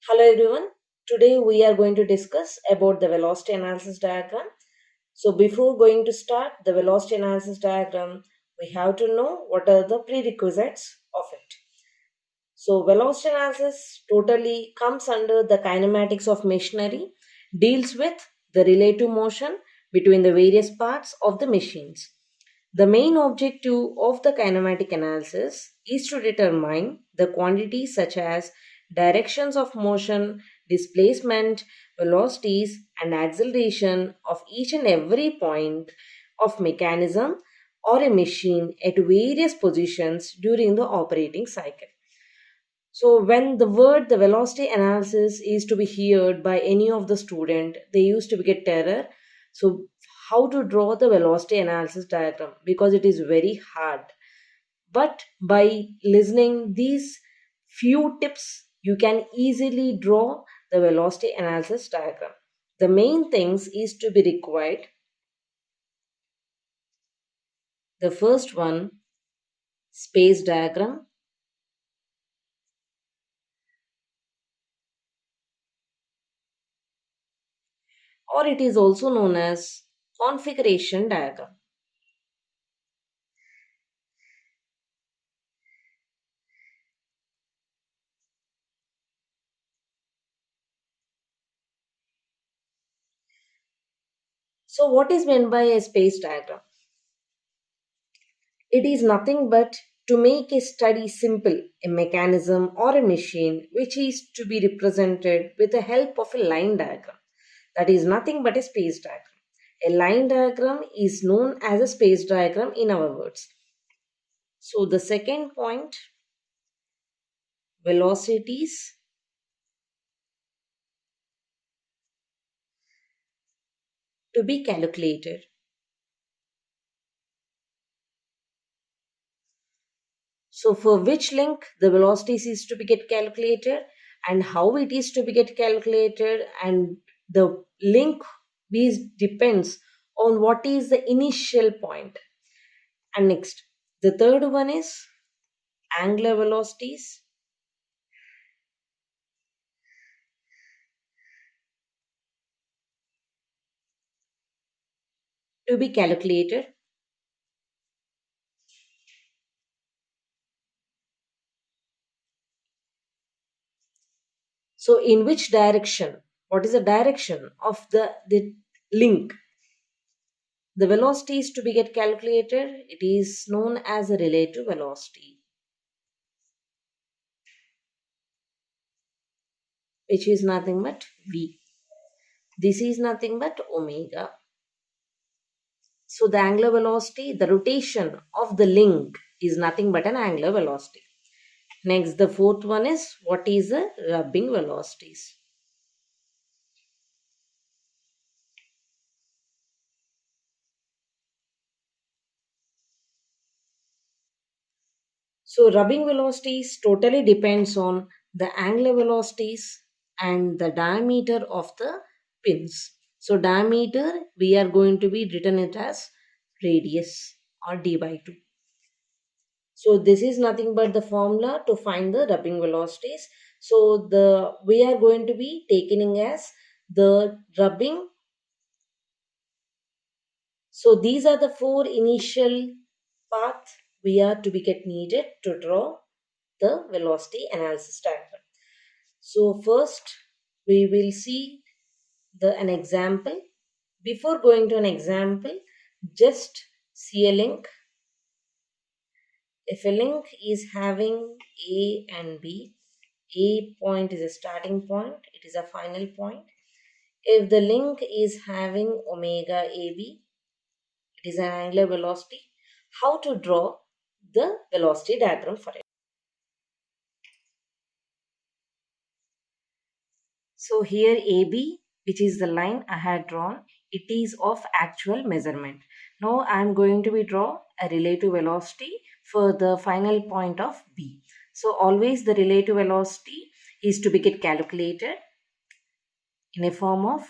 Hello everyone. Today we are going to discuss about the velocity analysis diagram. So before going to start the velocity analysis diagram, we have to know what are the prerequisites of it. So velocity analysis totally comes under the kinematics of machinery, deals with the relative motion between the various parts of the machines. The main objective of the kinematic analysis is to determine the quantities such as directions of motion, displacement, velocities, and acceleration of each and every point of mechanism or a machine at various positions during the operating cycle. So when the word the velocity analysis is to be heard by any of the student, they used to get terror. So how to draw the velocity analysis diagram because it is very hard. But by listening these few tips, you can easily draw the velocity analysis diagram. The main things is to be required. The first one, space diagram, or it is also known as configuration diagram. So what is meant by a space diagram? It is nothing but to make a study simple, a mechanism or a machine which is to be represented with the help of a line diagram. That is nothing but a space diagram. A line diagram is known as a space diagram in our words. So the second point, velocities to be calculated. So for which link the velocities is to be get calculated and how it is to be get calculated, and the link is depends on what is the initial point. And next, the third one is angular velocities to be calculated. So in which direction? What is the direction of the link? The velocity is to be get calculated. It is known as a relative velocity, which is nothing but v. This is nothing but omega. So the angular velocity, the rotation of the link is nothing but an angular velocity. Next, the fourth one is what is the rubbing velocities. So rubbing velocities totally depends on the angular velocities and the diameter of the pins. So diameter we are going to be written it as radius or d by 2. So this is nothing but the formula to find the rubbing velocities. So the we are going to be taking as the rubbing. So these are the four initial paths we are to be get needed to draw the velocity analysis diagram. So first we will see an example. Before going to an example, just see a link. If a link is having A and B, A point is a starting point, it is a final point. If the link is having omega AB, it is an angular velocity. How to draw the velocity diagram for it? So here AB, which is the line I had drawn, it is of actual measurement. Now I am going to be draw a relative velocity for the final point of B. So always the relative velocity is to be get calculated in a form of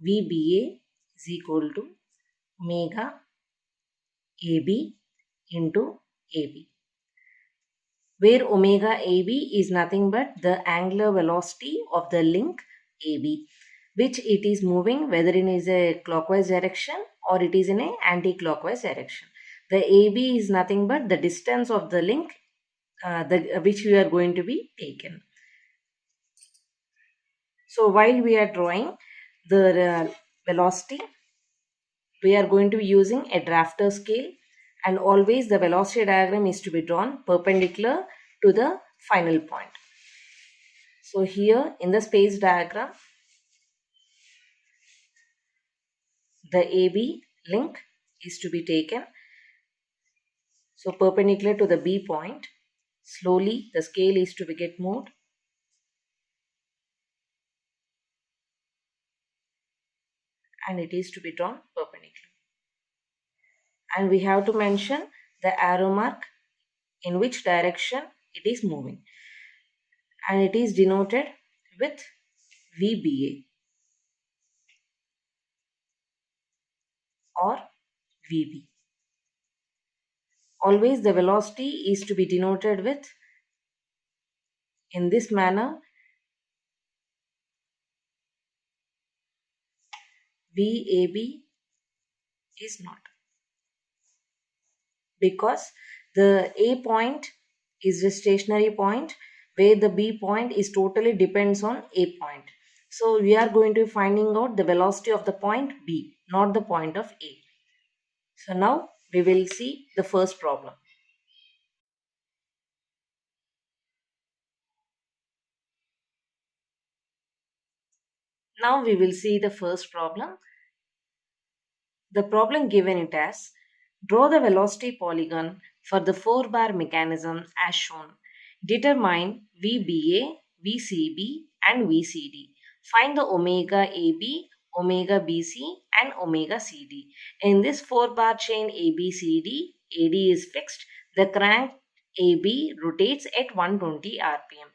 VBA is equal to omega AB into AB. where omega AB is nothing but the angular velocity of the link AB, which it is moving whether it is a clockwise direction or it is in a anti-clockwise direction. The AB is nothing but the distance of the link which we are going to be taken. So while we are drawing the velocity, we are going to be using a drafter scale, and always the velocity diagram is to be drawn perpendicular to the final point. So here in the space diagram, the AB link is to be taken. So perpendicular to the B point, slowly the scale is to be get moved. And it is to be drawn perpendicular. And we have to mention the arrow mark in which direction it is moving. And it is denoted with VBA or VB. Always the velocity is to be denoted with, in this manner, VAB is not. Because the A point is the stationary point, where the B point is totally depends on A point. So we are going to be finding out the velocity of the point B, not the point of A. So now we will see the first problem. Now we will see the first problem. The problem given it as, draw the velocity polygon for the 4-bar mechanism as shown. Determine VBA, VCB and VCD. Find the omega AB, omega BC and omega CD. In this 4-bar chain ABCD, AD is fixed. The crank AB rotates at 120 rpm.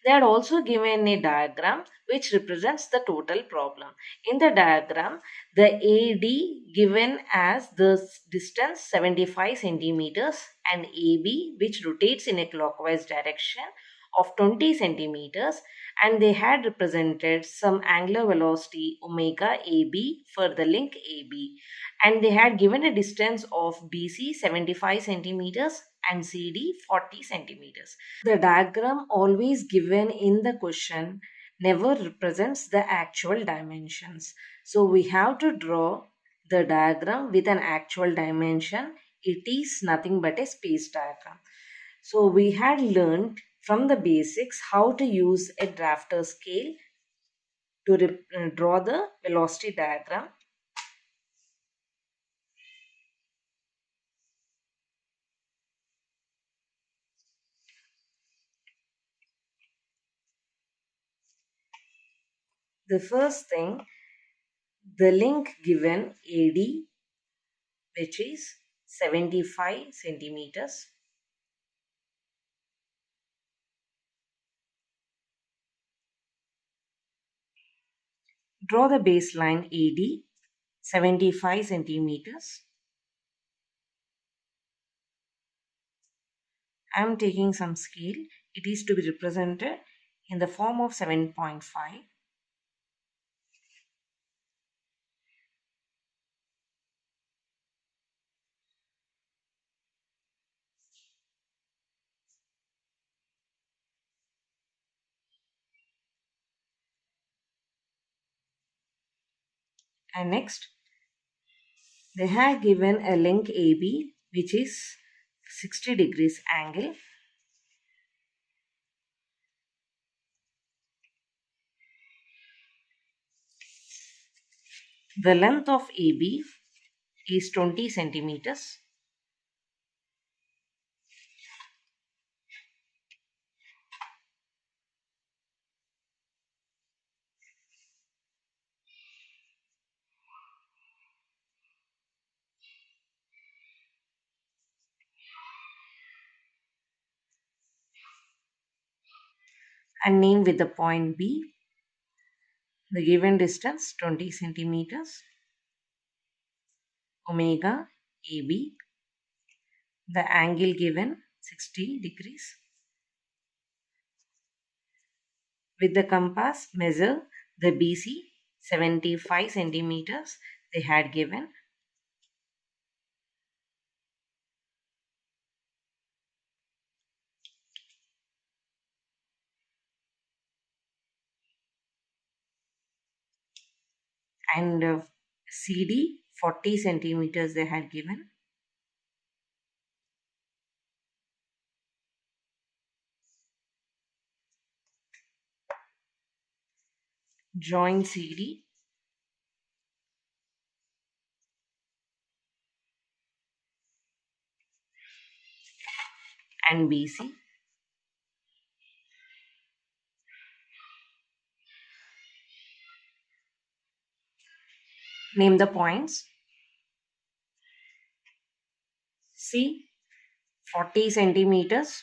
They had also given a diagram which represents the total problem. In the diagram, the AD given as the distance 75 centimeters and AB which rotates in a clockwise direction of 20 centimeters, and they had represented some angular velocity omega AB for the link AB, and they had given a distance of BC 75 centimeters and CD 40 centimeters. The diagram always given in the question never represents the actual dimensions. So we have to draw the diagram with an actual dimension. It is nothing but a space diagram. So we had learned from the basics how to use a drafter scale to draw the velocity diagram. The first thing, the link given AD, which is 75 centimeters. Draw the baseline AD 75 centimeters. I am taking some scale. It is to be represented in the form of 7.5. And next, they have given a link AB which is 60 degrees angle. The length of AB is 20 centimeters. And name with the point B. The given distance 20 centimeters. Omega AB. The angle given 60 degrees. With the compass, measure the BC 75 centimeters they had given. And CD 40 centimeters they had given. Join CD and BC. Name the points. C 40 centimeters,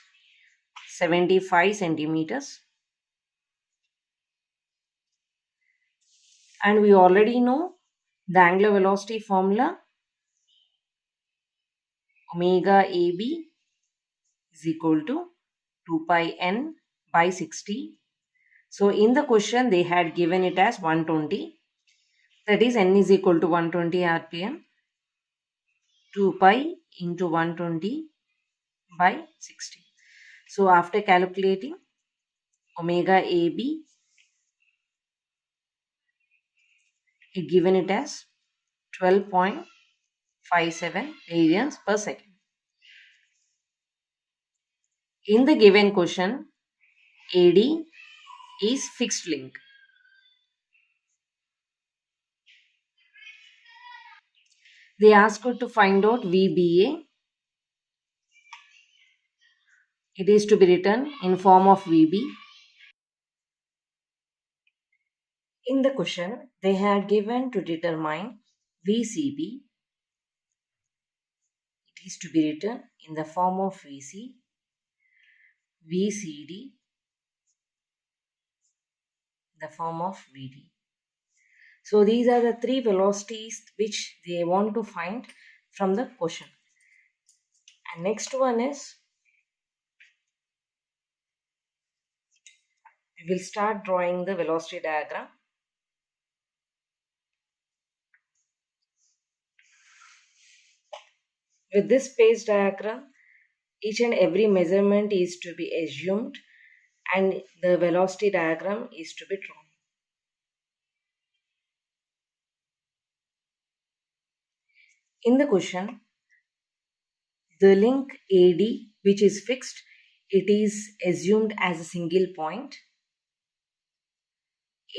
75 centimeters. And we already know the angular velocity formula, omega AB is equal to 2 pi n by 60. So in the question they had given it as 120. That is n is equal to 120 rpm. 2 pi into 120 by 60. So after calculating omega AB, it given it as 12.57 radians per second. In the given question, AD is fixed length. They asked you to find out VBA. It is to be written in form of VB. In the question, they had given to determine VCB. It is to be written in the form of VC, VCD, the form of VD. So these are the three velocities which they want to find from the question. And next one is, we will start drawing the velocity diagram. With this space diagram, each and every measurement is to be assumed and the velocity diagram is to be drawn. In the question, the link AD, which is fixed, it is assumed as a single point.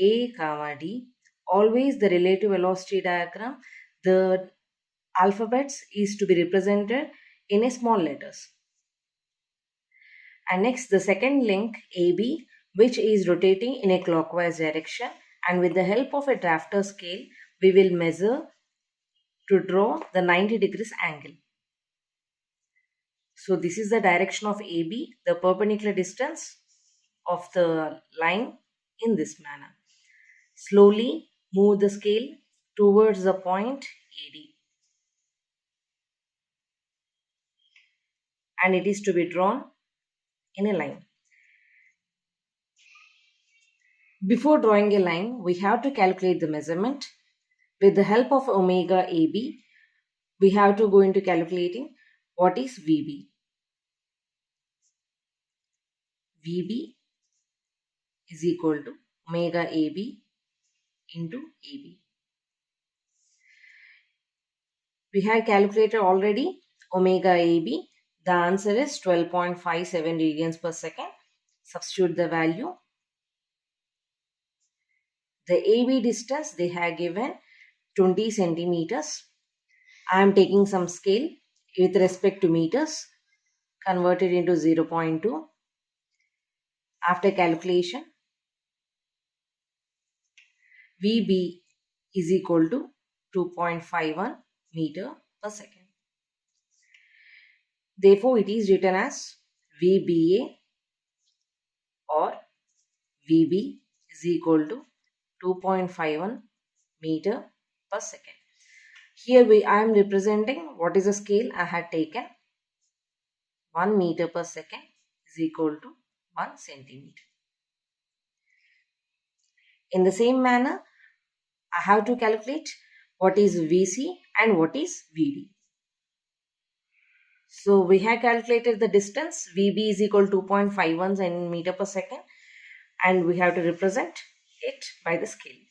A comma D, always the relative velocity diagram, the alphabets is to be represented in a small letters. And next, the second link AB, which is rotating in a clockwise direction, and with the help of a drafter scale, we will measure to draw the 90 degrees angle. So this is the direction of AB, the perpendicular distance of the line in this manner. Slowly move the scale towards the point AD. And it is to be drawn in a line. Before drawing a line, we have to calculate the measurement. With the help of omega AB, we have to go into calculating what is VB. VB is equal to omega AB into AB. We have calculated already omega AB. The answer is 12.57 radians per second. Substitute the value. The AB distance they have given 20 centimeters. I am taking some scale with respect to meters, converted into 0.2. After calculation, VB is equal to 2.51 meter per second. Therefore, it is written as VBA or VB is equal to 2.51 meter per second. Here I am representing what is the scale I had taken. 1 meter per second is equal to 1 centimeter. In the same manner, I have to calculate what is VC and what is VD. So we have calculated the distance. VB is equal to 2.51 centimeter per second, and we have to represent it by the scale.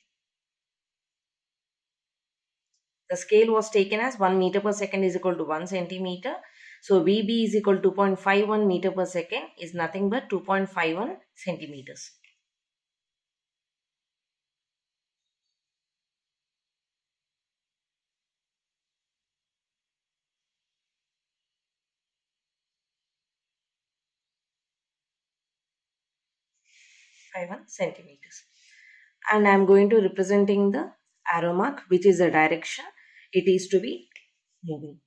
The scale was taken as 1 meter per second is equal to 1 centimeter. So VB is equal to 2.51 meter per second is nothing but 2.51 centimeters. Centimeters. And I am going to representing the arrow mark, which is the direction it is to be moving.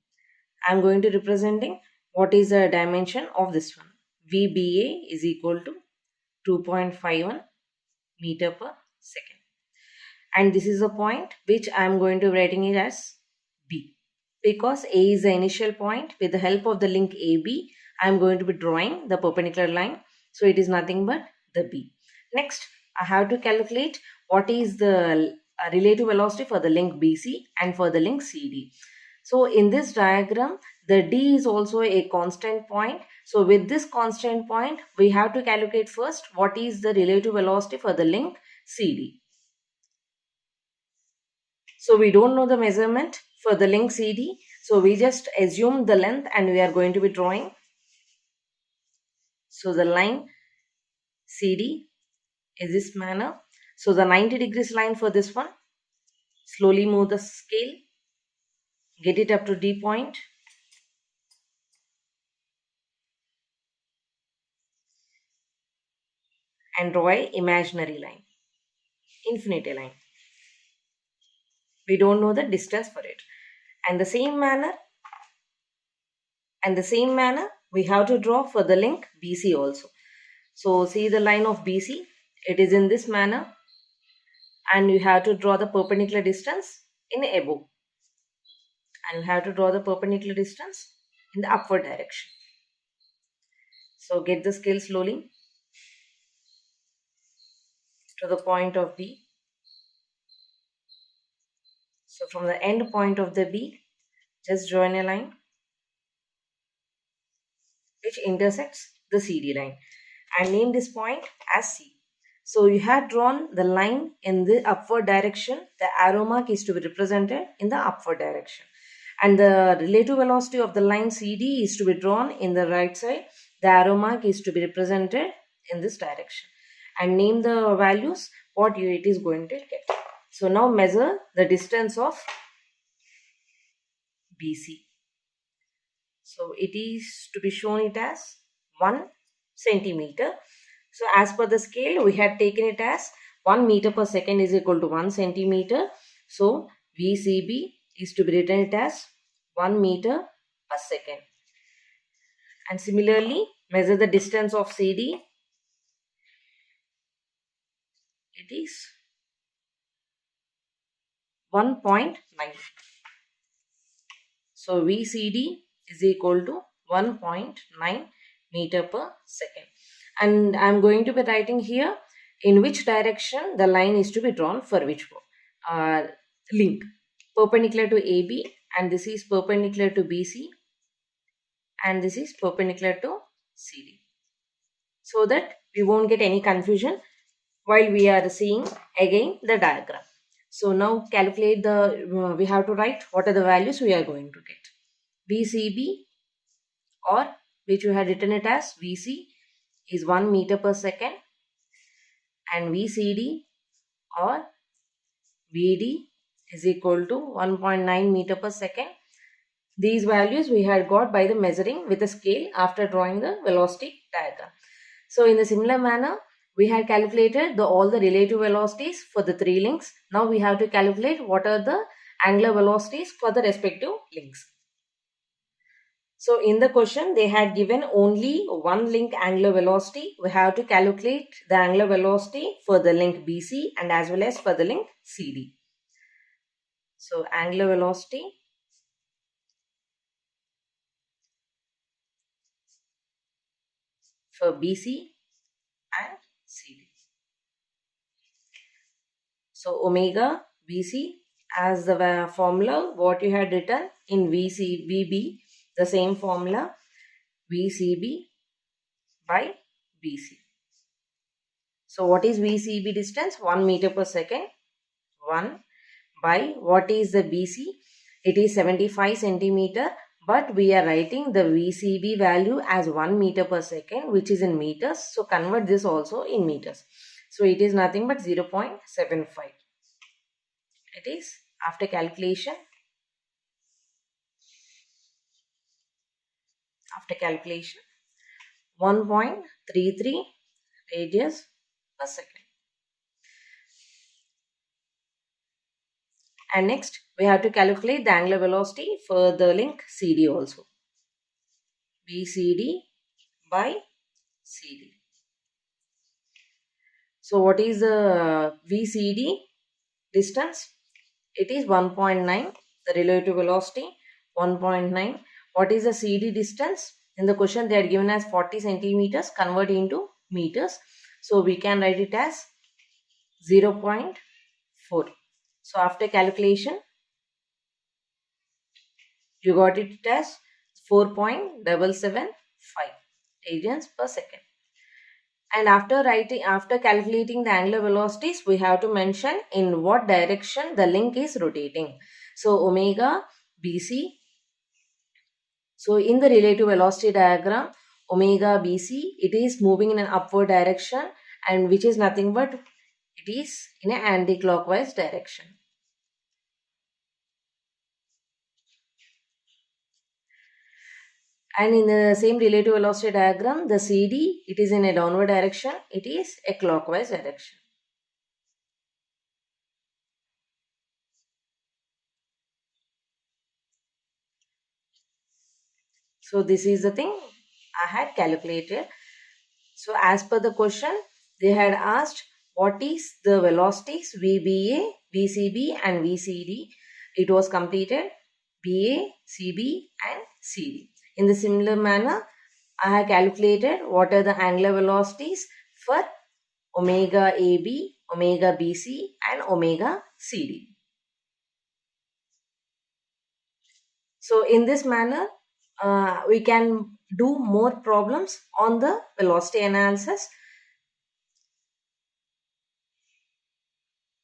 I am going to representing what is the dimension of this one. VBA is equal to 2.51 meter per second. And this is a point which I am going to writing it as B. Because A is the initial point, with the help of the link AB, I am going to be drawing the perpendicular line. So it is nothing but the B. Next, I have to calculate what is the relative velocity for the link BC and for the link CD. So in this diagram, the D is also a constant point. So with this constant point, we have to calculate first what is the relative velocity for the link CD. So we don't know the measurement for the link CD. So we just assume the length and we are going to be drawing. So the line CD is this manner. So the 90 degrees line for this one. Slowly move the scale. Get it up to D point. And draw an imaginary line. Infinity line. We don't know the distance for it. And the same manner, we have to draw for the link BC also. So see the line of BC. It is in this manner. And you have to draw the perpendicular distance in above. And you have to draw the perpendicular distance in the upward direction. So get the scale slowly to the point of B. So from the end point of the B, just join a line which intersects the CD line and name this point as C. So you have drawn the line in the upward direction. The arrow mark is to be represented in the upward direction. And the relative velocity of the line CD is to be drawn in the right side. The arrow mark is to be represented in this direction. And name the values what it is going to get. So now measure the distance of BC. So it is to be shown it as 1 centimeter. So as per the scale, we had taken it as 1 meter per second is equal to 1 centimeter. So VCB is to be written it as 1 meter per second. And similarly, measure the distance of CD. It is 1.9. So VCD is equal to 1.9 meter per second. And I am going to be writing here in which direction the line is to be drawn for which link. Perpendicular to AB, and this is perpendicular to BC, and this is perpendicular to CD. So that we won't get any confusion while we are seeing again the diagram. So now calculate the, we have to write what are the values we are going to get. VCB, or which we had written it as VC, is 1 meter per second, and VCD or VD is equal to 1.9 meter per second. These values we had got by the measuring with a scale after drawing the velocity diagram. So in the similar manner, we had calculated all the relative velocities for the 3 links. Now we have to calculate what are the angular velocities for the respective links. So in the question, they had given only one link angular velocity. We have to calculate the angular velocity for the link BC and as well as for the link CD. So angular velocity for BC and CD. So omega BC as the formula what you had written in VB, the same formula VCB by BC. So what is VCB distance? 1 meter per second. 1 by what is the BC? It is 75 centimeter, but we are writing the VCB value as 1 meter per second, which is in meters. So convert this also in meters. So it is nothing but 0.75. It is after calculation. After calculation, 1.33 radius per second. And next, we have to calculate the angular velocity for the link CD also. BCD by CD. So what is the VCD distance? It is 1.9. The relative velocity 1.9. What is the CD distance? In the question they are given as 40 centimeters. Convert into meters. So we can write it as 0.4. So after calculation, you got it as 4.775 radians per second. And after calculating the angular velocities, we have to mention in what direction the link is rotating. So omega BC. So in the relative velocity diagram, omega BC, it is moving in an upward direction, and which is nothing but it is in an anti-clockwise direction. And in the same relative velocity diagram, the CD, it is in a downward direction. It is a clockwise direction. So this is the thing I had calculated. So as per the question, they had asked what is the velocities VBA, VCB and VCD. It was completed BA, CB and CD. In the similar manner, I have calculated what are the angular velocities for omega AB, omega BC and omega CD. So in this manner, we can do more problems on the velocity analysis.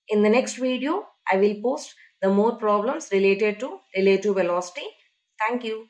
In the next video, I will post the more problems related to relative velocity. Thank you.